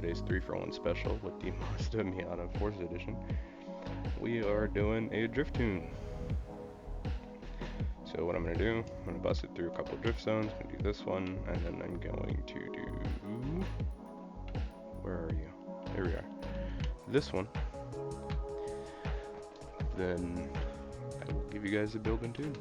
today's 3-for-1 special with the Mazda Miata Forza Edition. We are doing a drift tune. So what I'm going to do, I'm going to bust it through a couple drift zones. I'm going to do this one, and then I'm going to do... Where are you? There we are. This one. Then I will give you guys a build and tune.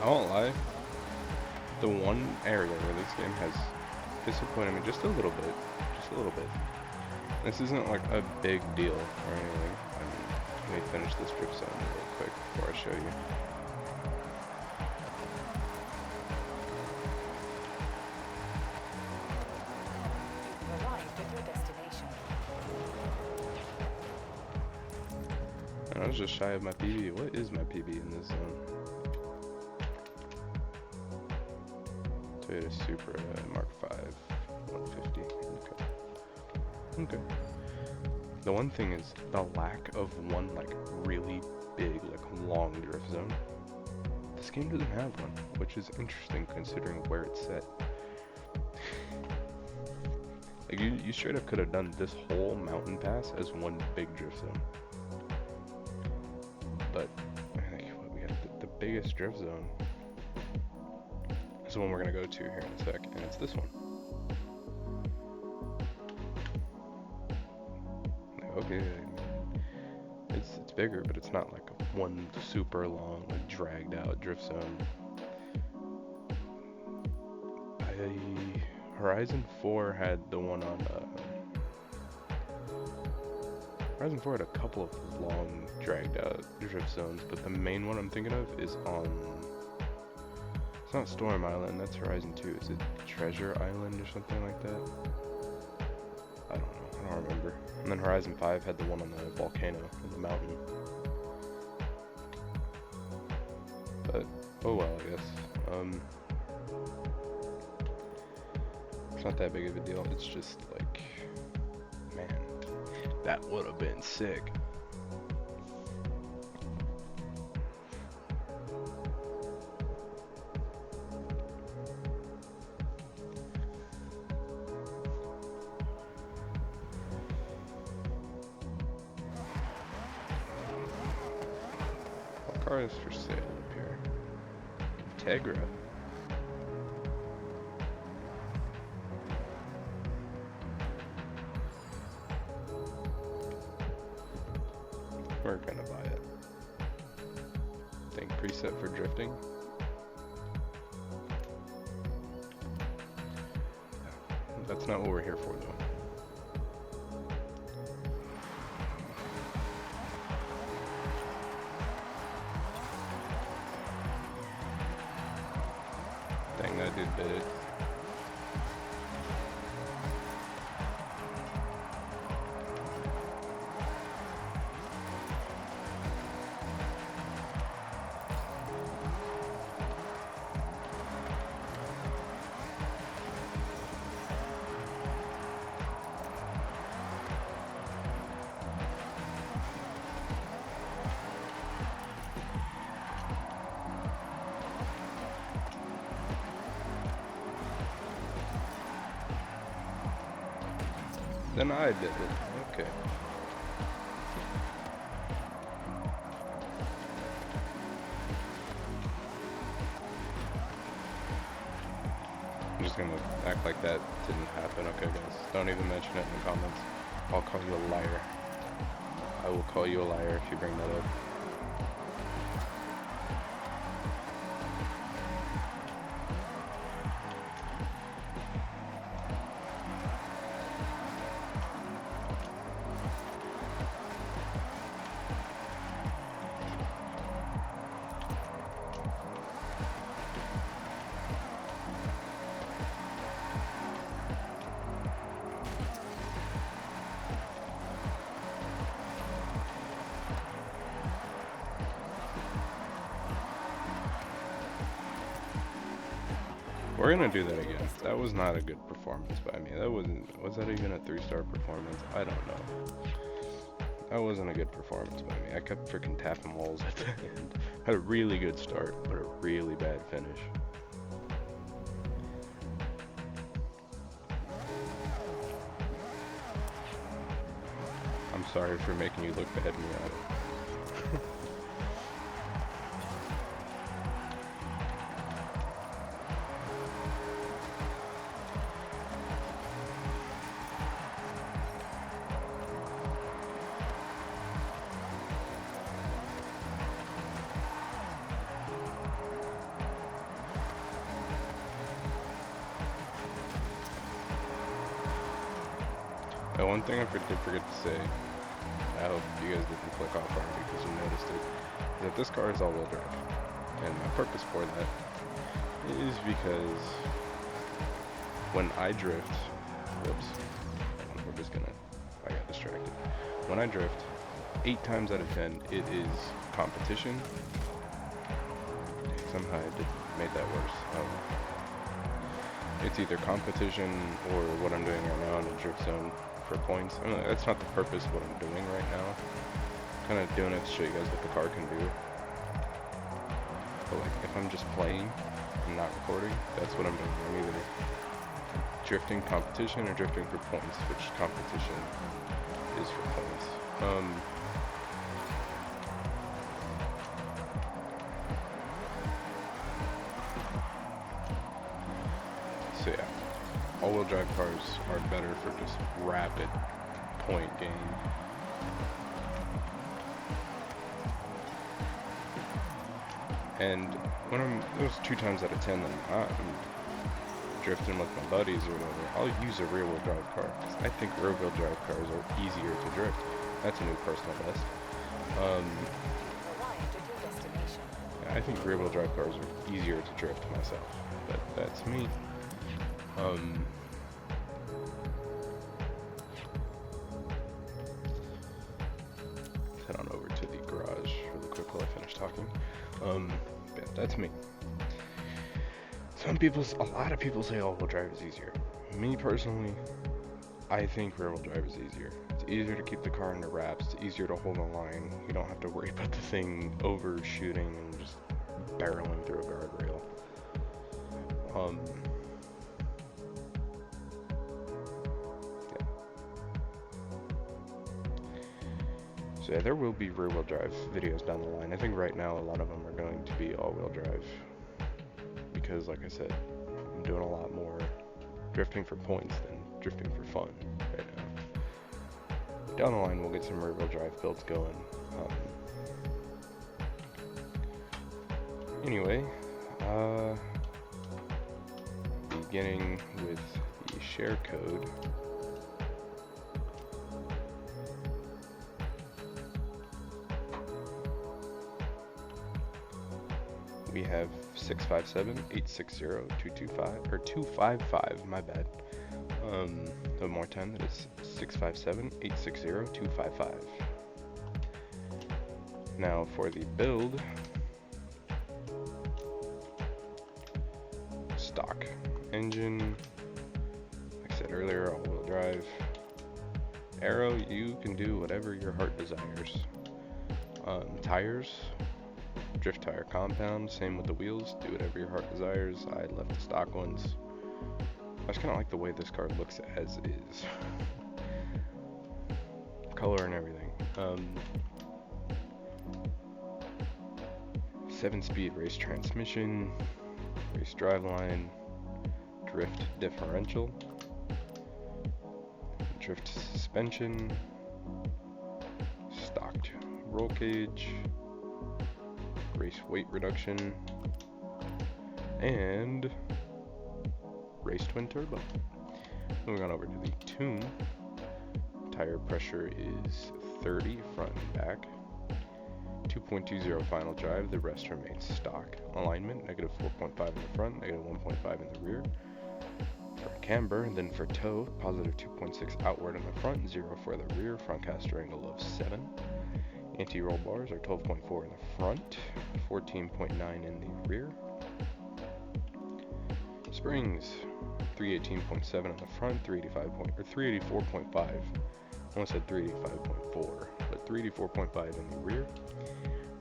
I won't lie, the one area where this game has disappointed me just a little bit, This isn't like a big deal or anything. Let me finish this drift zone real quick before I show you. You've arrived at your destination. I was just shy of my PB. What is my PB in this zone? Toyota Supra Mark 5 150. Okay. The one thing is the lack of one like really big long drift zone. This game doesn't have one, which is interesting considering where it's set. Like you straight up could have done this whole mountain pass as one big drift zone. But I think we got the biggest drift zone. Is the one we're gonna go to here in a sec, and it's this one. Okay, it's bigger, but it's not like one super long, dragged out drift zone. Horizon 4 had the one on. Horizon 4 had a couple of long, dragged out drift zones, but the main one I'm thinking of is on. It's not Storm Island, that's Horizon 2. Is it Treasure Island or something like that? I don't know, I don't remember. And then Horizon 5 had the one on the volcano, in the mountain. But, oh well, I guess. It's not that big of a deal, it's just like, man, that would have been sick. Car is for sale up here. Integra. We're gonna buy it. Think preset for drifting. That's not what we're here for though. Dang, that dude bit it. Then I did it. Okay. I'm just gonna act like that didn't happen. Okay, guys. Don't even mention it in the comments. I'll call you a liar. I will call you a liar if you bring that up. We're gonna do that again. That was not a good performance by me. That wasn't. Was that even a 3-star performance? I don't know. That wasn't a good performance by me. I kept freaking tapping walls at the end. Had a really good start, but a really bad finish. I'm sorry for making you look bad, Miata. One thing I did forget to say, I hope you guys didn't click off already because you noticed it, is that this car is all-wheel drive. And my purpose for that is because when I drift, whoops, we're just gonna, I got distracted. When I drift, 8 times out of 10, it is competition. Somehow I made that worse. It's either competition or what I'm doing right now in the drift zone for points. I mean, that's not the purpose of what I'm doing right now. I'm kind of doing it to show you guys what the car can do. But like, if I'm just playing and not recording, that's what I'm doing. I'm either drifting competition or drifting for points, which competition is for points. So yeah, all-wheel drive cars are better for just rapid point gain. And when those 2 times out of 10 that I'm drifting with my buddies or whatever, I'll use a rear-wheel drive car. I think rear-wheel drive cars are easier to drift. That's a new personal best. I think rear-wheel drive cars are easier to drift myself, but that's me. Head on over to the garage really quick while I finish talking. Yeah, that's me. A lot of people say all-wheel drive is easier. Me personally, I think rear-wheel drive is easier. It's easier to keep the car in the wraps. It's easier to hold the line. You don't have to worry about the thing overshooting and just barreling through a guardrail. So yeah, there will be rear-wheel drive videos down the line. I think right now a lot of them are going to be all-wheel drive because, like I said, I'm doing a lot more drifting for points than drifting for fun right now. Down the line, we'll get some rear-wheel drive builds going. Anyway, beginning with the share code. We have 657-860-225, or 255, my bad. One more time, that is 657-860-255. Now for the build, stock engine, like I said earlier, all-wheel drive. Aero, you can do whatever your heart desires. Tires, drift tire compound, same with the wheels, do whatever your heart desires. I left the stock ones. I just kind of like the way this car looks as is. Color and everything. 7-speed race transmission, race driveline, drift differential, drift suspension, stocked roll cage, race weight reduction, and race twin turbo. Moving on over to the tune. Tire pressure is 30 front and back. 2.20 final drive, the rest remains stock. Alignment, negative 4.5 in the front, negative 1.5 in the rear. For camber, and then for toe, positive 2.6 outward in the front, 0 for the rear, front caster angle of 7. Anti-roll bars are 12.4 in the front, 14.9 in the rear. Springs, 318.7 on the front, 384.5. I almost said 385.4, but 384.5 in the rear.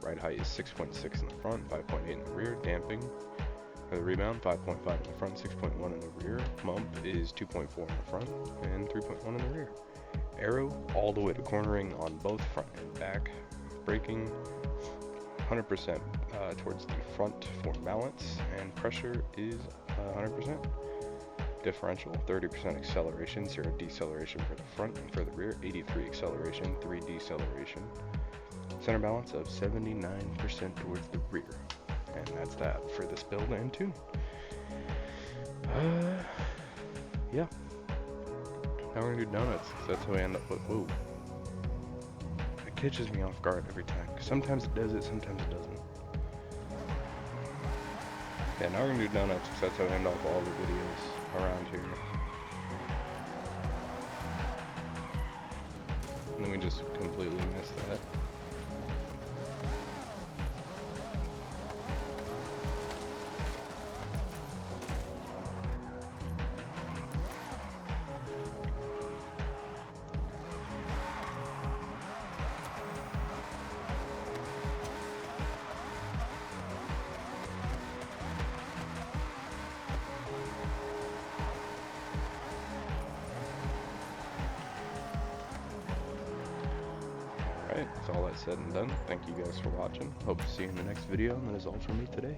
Ride height is 6.6 in the front, 5.8 in the rear. Damping for the rebound, 5.5 in the front, 6.1 in the rear. Mump is 2.4 in the front and 3.1 in the rear. Aero all the way to cornering on both front and back. Braking 100% towards the front for balance, and pressure is 100%. Differential 30% acceleration, 0 deceleration for the front, and for the rear 83 acceleration, 3 deceleration. Center balance of 79% towards the rear. And that's that for this build and tune. Yeah. Now we're gonna do donuts, because that's how I end up with, whoa. It catches me off guard every time. Sometimes it does it, sometimes it doesn't. Yeah, now we're gonna do donuts, because that's how I end off all the videos around here. And then we just completely missed that. Alright, that's all that said and done. Thank you guys for watching. Hope to see you in the next video, and that is all from me today.